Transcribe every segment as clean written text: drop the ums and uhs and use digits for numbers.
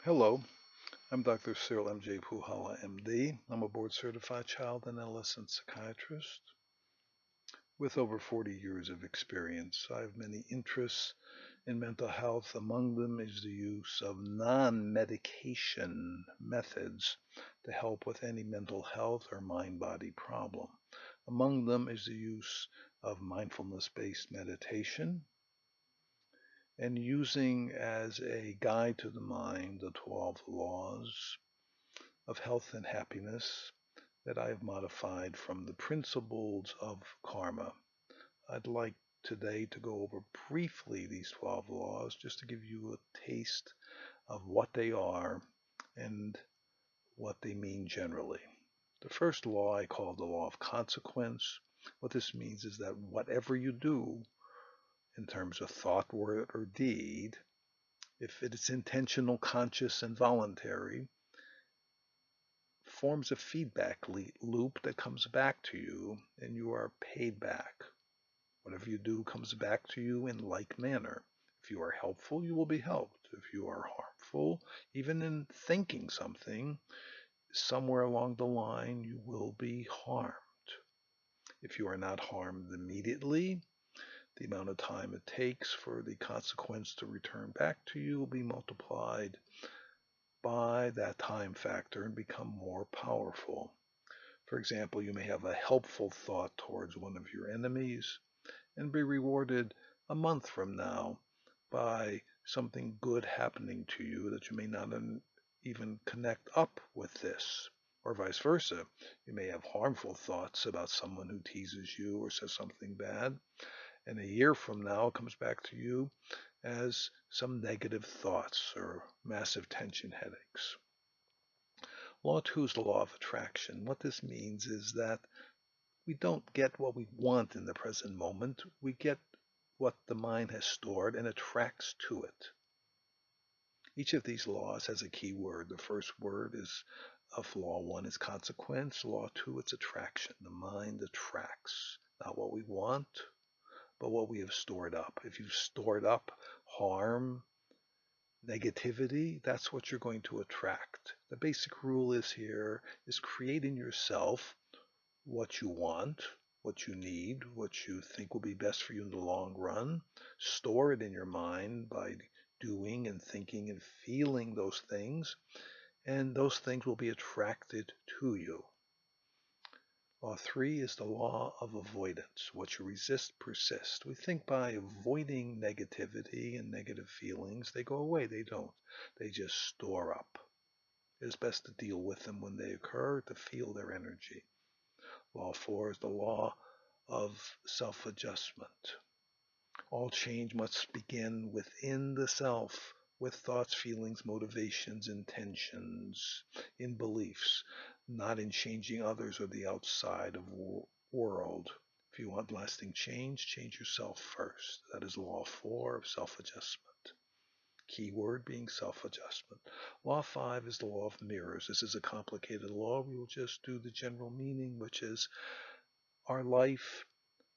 Hello, I'm Dr. Cyril M.J. Puhala, M.D. I'm a board certified child and adolescent psychiatrist with over 40 years of experience. I have many interests in mental health. Among them is the use of non medication methods to help with any mental health or mind body problem. Among them is the use of mindfulness based meditation and using as a guide to the mind the 12 laws of health and happiness that I have modified from the principles of karma. I'd like today to go over briefly these 12 laws just to give you a taste of what they are and what they mean generally. The first law I call the law of consequence. What this means is that whatever you do in terms of thought, word, or deed, if it is intentional, conscious, and voluntary, forms a feedback loop that comes back to you and you are paid back. Whatever you do comes back to you in like manner. If you are helpful, you will be helped. If you are harmful, even in thinking something, somewhere along the line you will be harmed. If you are not harmed immediately, the amount of time it takes for the consequence to return back to you will be multiplied by that time factor and become more powerful. For example, you may have a helpful thought towards one of your enemies and be rewarded a month from now by something good happening to you that you may not even connect up with this. Or vice versa. You may have harmful thoughts about someone who teases you or says something bad, and a year from now it comes back to you as some negative thoughts or massive tension headaches. Law 2 is the law of attraction. What this means is that we don't get what we want in the present moment. We get what the mind has stored and attracts to it. Each of these laws has a key word. The first word is of law 1 is consequence. Law 2, it's attraction. The mind attracts not what we want, but what we have stored up. If you've stored up harm, negativity, that's what you're going to attract. The basic rule is here is create in yourself what you want, what you need, what you think will be best for you in the long run. Store it in your mind by doing and thinking and feeling those things, and those things will be attracted to you. Law 3 is the law of avoidance. What you resist persists. We think by avoiding negativity and negative feelings, they go away. They don't. They just store up. It is best to deal with them when they occur, to feel their energy. Law 4 is the law of self-adjustment. All change must begin within the self, with thoughts, feelings, motivations, intentions, in beliefs, not in changing others or the outside of world. If you want lasting change yourself first. That is law 4 of self-adjustment. Keyword being self-adjustment. Law 5 is the law of mirrors. This is a complicated law. We will just do the general meaning, which is our life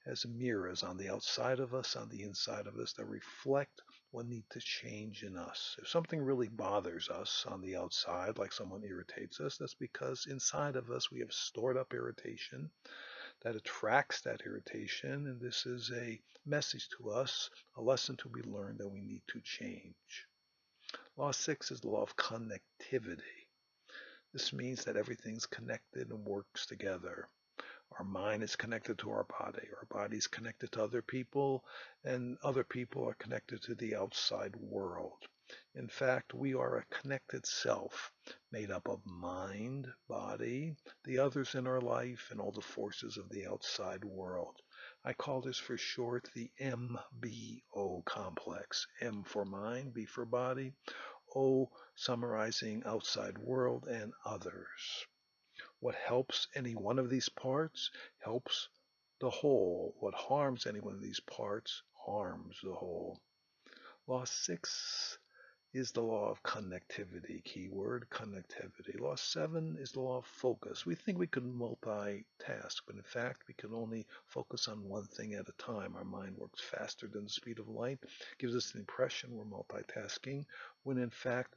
has mirrors on the outside of us, on the inside of us, that reflect what needs to change in us. If something really bothers us on the outside, like someone irritates us, that's because inside of us we have stored up irritation that attracts that irritation, and this is a message to us, a lesson to be learned that we need to change. Law 6 is the law of connectivity. This means that everything's connected and works together. Our mind is connected to our body is connected to other people, and other people are connected to the outside world. In fact, we are a connected self made up of mind, body, the others in our life, and all the forces of the outside world. I call this for short the MBO complex. M for mind, B for body, O summarizing outside world and others. What helps any one of these parts helps the whole. What harms any one of these parts harms the whole. Law 6 is the law of connectivity. Keyword connectivity. Law 7 is the law of focus. We think we can multitask, but in fact we can only focus on one thing at a time. Our mind works faster than the speed of light, gives us the impression we're multitasking, when in fact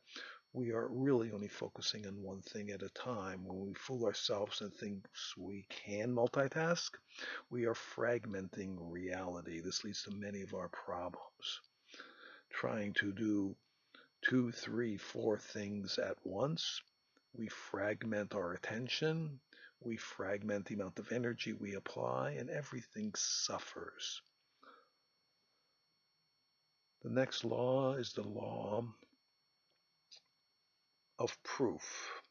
we are really only focusing on one thing at a time. When we fool ourselves and think we can multitask, we are fragmenting reality. This leads to many of our problems. Trying to do two, three, four things at once, we fragment our attention, we fragment the amount of energy we apply, and everything suffers. The next law is the law of proof.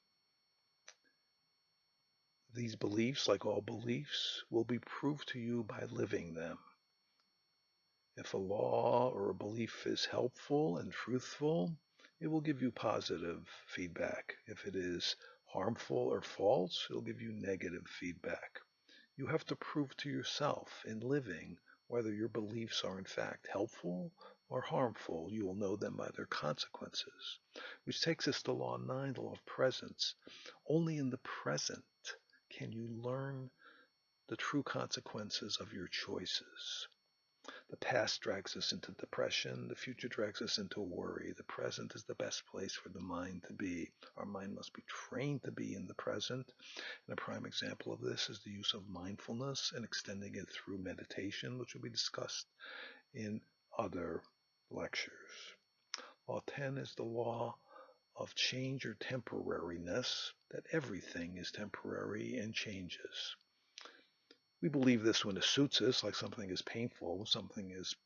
These beliefs, like all beliefs, will be proved to you by living them. If a law or a belief is helpful and truthful, it will give you positive feedback. If it is harmful or false, it will give you negative feedback. You have to prove to yourself in living whether your beliefs are in fact helpful or harmful. You will know them by their consequences. Which takes us to Law 9, the law of presence. Only in the present can you learn the true consequences of your choices. The past drags us into depression. The future drags us into worry. The present is the best place for the mind to be. Our mind must be trained to be in the present. And a prime example of this is the use of mindfulness and extending it through meditation, which will be discussed in other lectures. Law 10 is the law of change or temporariness, that everything is temporary and changes. We believe this when it suits us, like something is painful, when something is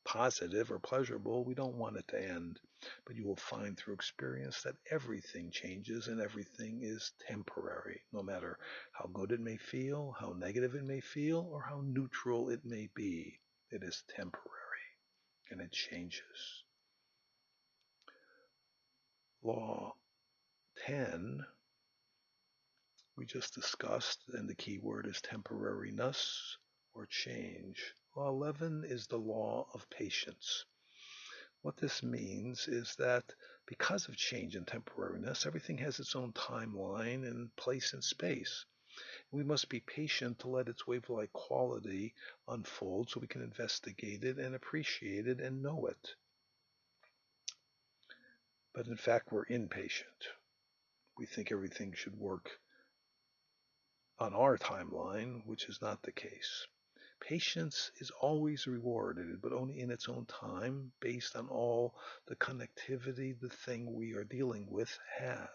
positive or pleasurable, we don't want it to end. But you will find through experience that everything changes and everything is temporary, no matter how good it may feel, how negative it may feel, or how neutral it may be. It is temporary and it changes. Law 10 we just discussed, and the key word is temporariness or change. Law 11 is the law of patience. What this means is that because of change and temporariness, everything has its own timeline and place and space. We must be patient to let its wave-like quality unfold so we can investigate it and appreciate it and know it. But in fact, we're impatient. We think everything should work on our timeline, which is not the case. Patience is always rewarded, but only in its own time, based on all the connectivity the thing we are dealing with has.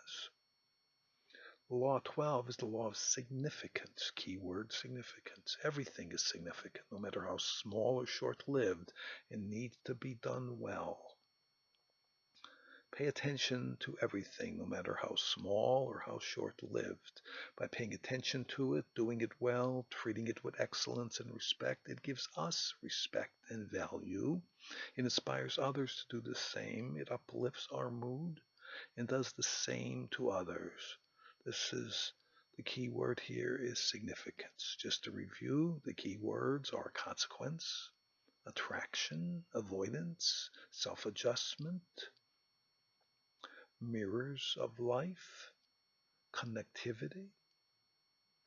Law 12 is the law of significance, keyword significance. Everything is significant, no matter how small or short-lived, and needs to be done well. Pay attention to everything, no matter how small or how short-lived. By paying attention to it, doing it well, treating it with excellence and respect, it gives us respect and value. It inspires others to do the same. It uplifts our mood and does the same to others. The key word here is significance. Just to review, the key words are consequence, attraction, avoidance, self-adjustment, mirrors of life, connectivity,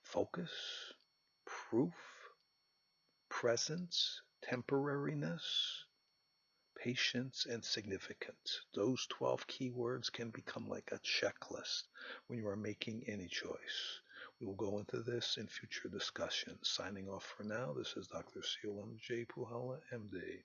focus, proof, presence, temporariness, patience, and significance. Those 12 keywords can become like a checklist when you are making any choice. We will go into this in future discussions. Signing off for now, this is Dr. Seal M.J. Puhala, MD.